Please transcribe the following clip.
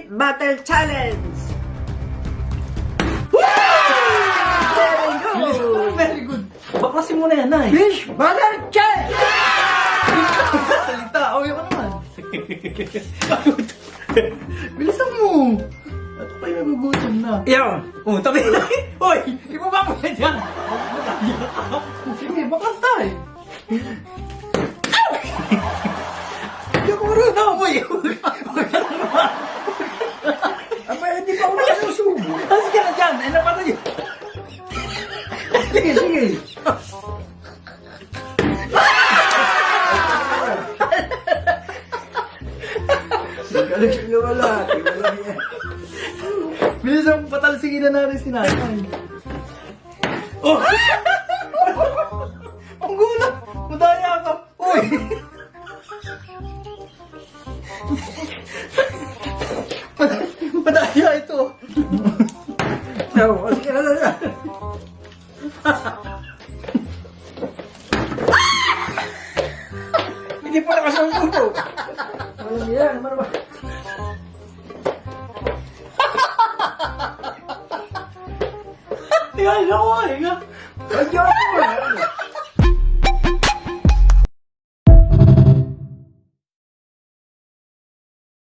Spit Battle Challenge! Very good! Very good. Baklasin mo na yan, Nay. Fish Battle Challenge! Salita. O, yun ka naman. Bilisan mo. At pa'y nagugutom na. Yo! Oh, tabi na. Hoy, ibaba mo na dyan. Sige, baklas tayo. Hindi ko marunong. Hoy, Aba, hindi pa ako nasusubo. kasi ka na dyan. Ano pa na yun? Sige, sige. Galing siya wala. Wala niya. Bilisan mo, patalsingin na natin si Nanay. Oh! Ang gulat! Madaya ka! Uy! Madaya ito! No, sige na. Hindi pa nakasubo. Walang yan, naman ba? Tingnan ako, hinga! Ayun!